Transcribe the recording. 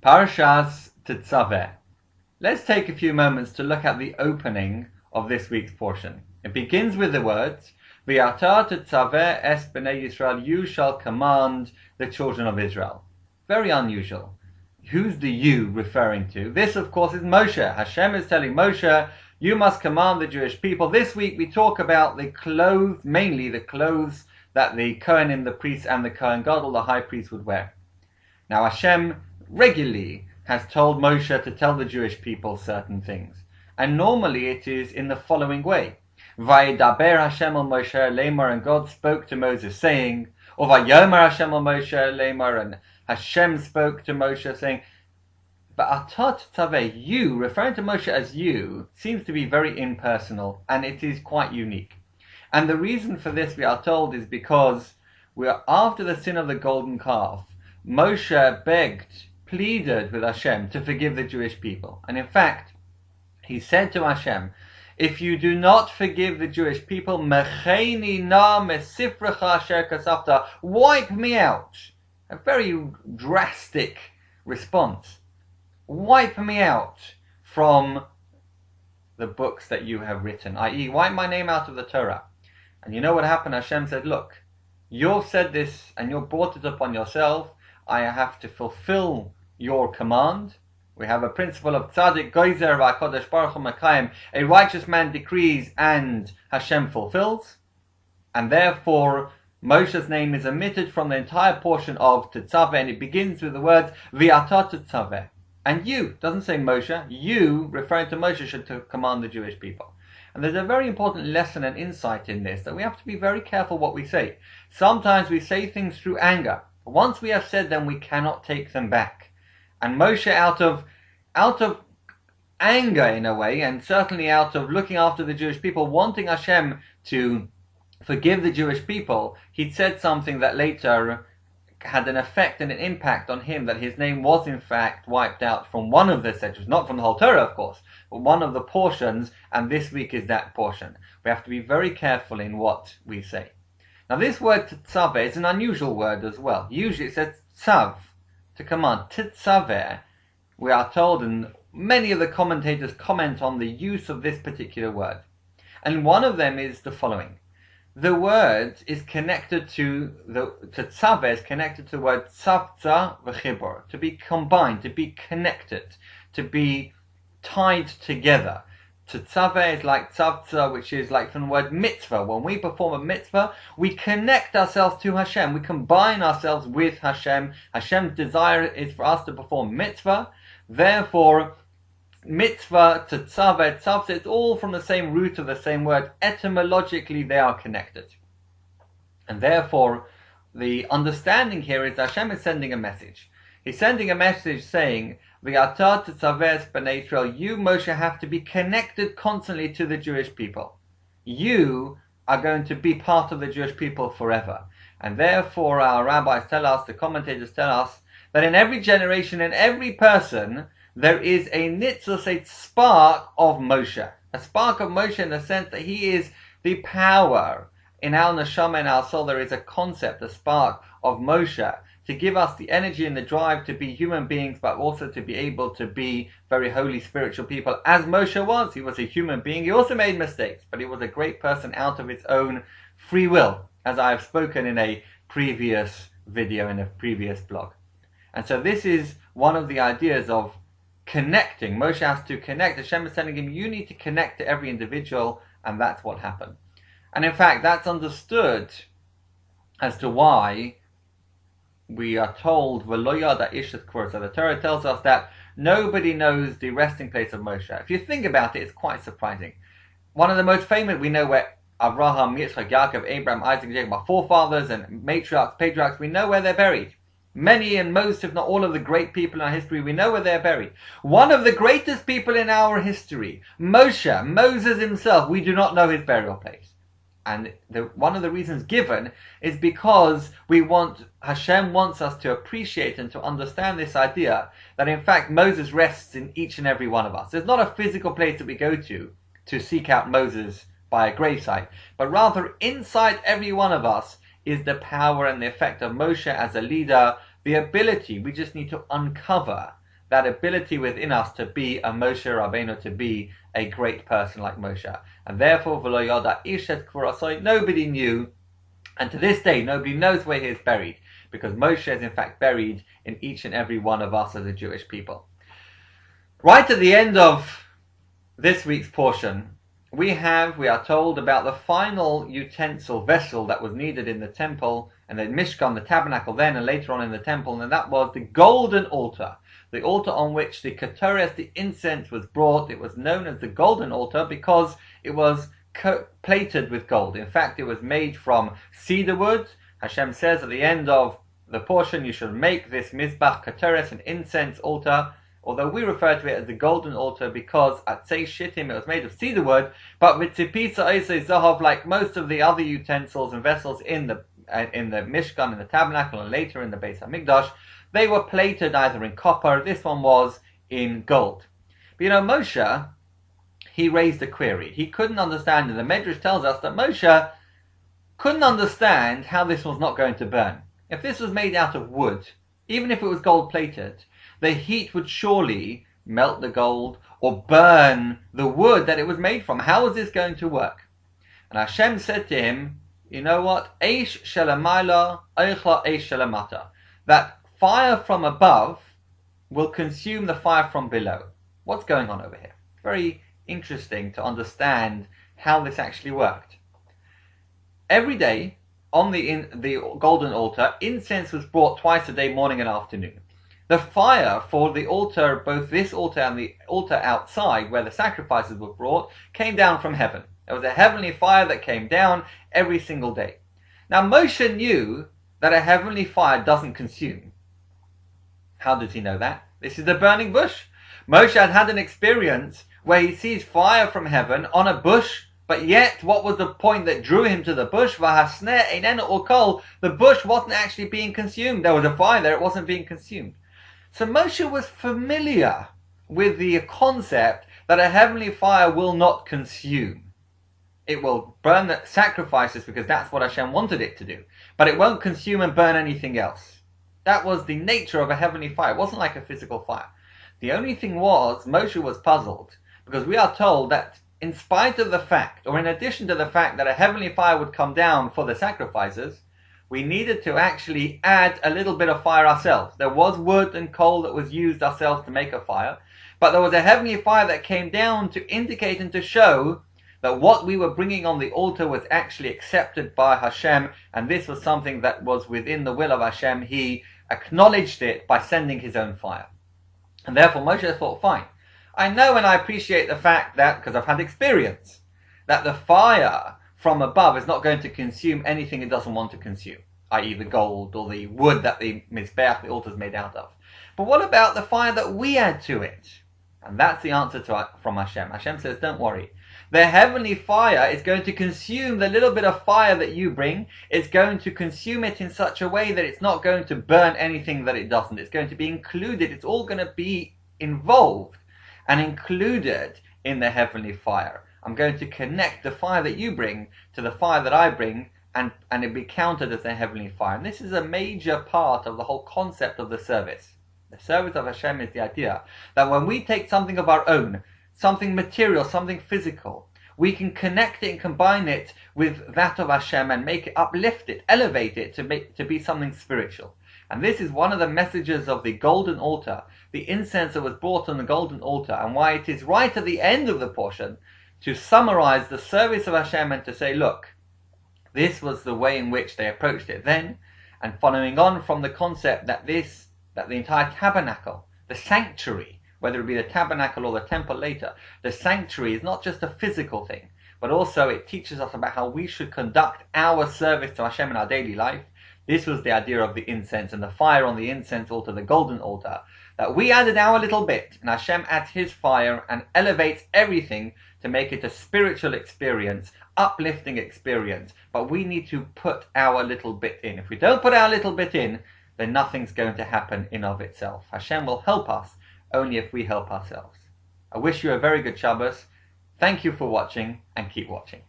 Parshat Tetzaveh. Let's take a few moments to look at the opening of this week's portion. It begins with the words, V'ata tetzaveh es b'nei Yisrael, you shall command the children of Israel. Very unusual. Who's the you referring to? This, of course, is Moshe. Hashem is telling Moshe, you must command the Jewish people. This week we talk about the clothes, mainly the clothes that the Kohanim, the priests, and the Kohen Gadol, the high priest, would wear. Now Hashem regularly has told Moshe to tell the Jewish people certain things. And normally it is in the following way. Vayidaber Hashem al Moshe lemar, and God spoke to Moses saying, or Vayomer Hashem al Moshe lemar, and Hashem spoke to Moshe saying, V'ata tetzaveh, you, referring to Moshe as you, seems to be very impersonal, and it is quite unique. And the reason for this, we are told, is because we are after the sin of the golden calf. Moshe pleaded with Hashem to forgive the Jewish people. And in fact, he said to Hashem, if you do not forgive the Jewish people, mecheni na mesifrecha asher kasafta, wipe me out. A very drastic response. Wipe me out from the books that you have written, i.e. wipe my name out of the Torah. And you know what happened? Hashem said, look, you've said this and you've brought it upon yourself. I have to fulfill your command. We have a principle of tzaddik goizer v'HaKadosh Baruch Hu mekayim. A righteous man decrees and Hashem fulfills. And therefore, Moshe's name is omitted from the entire portion of Tetzaveh, and it begins with the words V'ata Tetzaveh. And you, doesn't say Moshe, you, referring to Moshe, should to command the Jewish people. And there's a very important lesson and insight in this, that we have to be very careful what we say. Sometimes we say things through anger. Once we have said them, we cannot take them back. And Moshe, out of anger in a way, and certainly out of looking after the Jewish people, wanting Hashem to forgive the Jewish people, he'd said something that later had an effect and an impact on him, that his name was in fact wiped out from one of the sections, not from the whole Torah of course, but one of the portions, and this week is that portion. We have to be very careful in what we say. Now this word tetzaveh is an unusual word as well. Usually it says tzav, to command. Tetzaveh, we are told, and many of the commentators comment on the use of this particular word. And one of them is the following. The word is connected to, tetzaveh is connected to the word tzavtza v'chibor, to be combined, to be connected, to be tied together. Tetzaveh is like tzavtza, which is like from the word mitzvah. When we perform a mitzvah, we connect ourselves to Hashem. We combine ourselves with Hashem. Hashem's desire is for us to perform mitzvah. Therefore, mitzvah, tetzaveh, tzavtza, it's all from the same root of the same word. Etymologically, they are connected. And therefore, the understanding here is Hashem is sending a message. He's sending a message saying, V'ata tetzaveh b'nei Israel, you, Moshe, have to be connected constantly to the Jewish people. You are going to be part of the Jewish people forever. And therefore our rabbis tell us, the commentators tell us, that in every generation, in every person, there is a nitzos, a spark of Moshe. A spark of Moshe in the sense that he is the power. In our neshama, in our soul, there is a concept, a spark of Moshe, to give us the energy and the drive to be human beings, but also to be able to be very holy spiritual people, as Moshe was. He was a human being. He also made mistakes, but he was a great person out of his own free will, as I have spoken in a previous video, in a previous blog. And so this is one of the ideas of connecting. Moshe has to connect. Hashem is telling him, you need to connect to every individual, and that's what happened. And in fact, that's understood as to why we are told, V'lo yada ish et k'vor. So the Torah tells us that nobody knows the resting place of Moshe. If you think about it, it's quite surprising. One of the most famous, we know where Abraham, Yitzchak, Yaakov, Abraham, Isaac, Jacob, our forefathers and matriarchs, patriarchs, we know where they're buried. Many and most, if not all of the great people in our history, we know where they're buried. One of the greatest people in our history, Moses himself, we do not know his burial place. And one of the reasons given is because Hashem wants us to appreciate and to understand this idea that in fact Moses rests in each and every one of us. There's not a physical place that we go to seek out Moses by a gravesite, but rather inside every one of us is the power and the effect of Moshe as a leader, the ability, we just need to uncover that ability within us to be a Moshe Rabbeinu, to be a great person like Moshe. And therefore, v'lo yoda ish et kvorasoi, nobody knew, and to this day, nobody knows where he is buried, because Moshe is in fact buried in each and every one of us as a Jewish people. Right at the end of this week's portion, we are told about the final utensil, vessel that was needed in the temple, and the Mishkan, the tabernacle then, and later on in the temple, and that was the golden altar. The altar on which the Ketores, the incense, was brought. It was known as the golden altar because it was plated with gold. In fact, it was made from cedar wood. Hashem says at the end of the portion, you should make this Mizbach Ketores, an incense altar, although we refer to it as the golden altar because at Tzei Shittim it was made of cedar wood, but with Tzipisa Oisei Zahav, like most of the other utensils and vessels in the Mishkan, in the tabernacle, and later in the Beis HaMikdash, they were plated either in copper. This one was in gold. But Moshe, he raised a query. He couldn't understand, and the Medrash tells us that Moshe couldn't understand how this was not going to burn. If this was made out of wood, even if it was gold plated, the heat would surely melt the gold or burn the wood that it was made from. How is this going to work? And Hashem said to him, you know what? Eish shelamayla, eichla eish shelamata. That fire from above will consume the fire from below. What's going on over here? Very interesting to understand how this actually worked. Every day on the golden altar, incense was brought twice a day, morning and afternoon. The fire for the altar, both this altar and the altar outside where the sacrifices were brought, came down from heaven. There was a heavenly fire that came down every single day. Now Moshe knew that a heavenly fire doesn't consume. How did he know that? This is the burning bush. Moshe had an experience where he sees fire from heaven on a bush, but yet what was the point that drew him to the bush? The bush wasn't actually being consumed. There was a fire there, it wasn't being consumed. So Moshe was familiar with the concept that a heavenly fire will not consume. It will burn the sacrifices because that's what Hashem wanted it to do. But it won't consume and burn anything else. That was the nature of a heavenly fire. It wasn't like a physical fire. The only thing was, Moshe was puzzled because we are told that in spite of the fact, or in addition to the fact that a heavenly fire would come down for the sacrifices, we needed to actually add a little bit of fire ourselves. There was wood and coal that was used ourselves to make a fire, but there was a heavenly fire that came down to indicate and to show that what we were bringing on the altar was actually accepted by Hashem, and this was something that was within the will of Hashem. He acknowledged it by sending his own fire. And therefore Moshe thought, fine, I know and I appreciate the fact that, because I've had experience, that the fire from above is not going to consume anything it doesn't want to consume, i.e. the gold or the wood that the Mizbeach, the altar, is made out of. But what about the fire that we add to it? And that's the answer from Hashem. Hashem says, don't worry. The heavenly fire is going to consume the little bit of fire that you bring. It's going to consume it in such a way that it's not going to burn anything that it doesn't. It's going to be included. It's all going to be involved and included in the heavenly fire. I'm going to connect the fire that you bring to the fire that I bring, and it'll be counted as a heavenly fire. And this is a major part of the whole concept of the service. The service of Hashem is the idea that when we take something of our own, something material, something physical, we can connect it and combine it with that of Hashem and make it, uplift it, elevate it to be something spiritual. And this is one of the messages of the golden altar, the incense that was brought on the golden altar, and why it is right at the end of the portion to summarize the service of Hashem and to say, look, this was the way in which they approached it then, and following on from the concept that the entire tabernacle, the sanctuary, whether it be the tabernacle or the temple later, the sanctuary is not just a physical thing, but also it teaches us about how we should conduct our service to Hashem in our daily life. This was the idea of the incense and the fire on the incense altar, the golden altar, that we added our little bit, and Hashem adds his fire and elevates everything to make it a spiritual experience, uplifting experience. But we need to put our little bit in. If we don't put our little bit in, then nothing's going to happen in of itself. Hashem will help us only if we help ourselves. I wish you a very good Shabbos. Thank you for watching, and keep watching.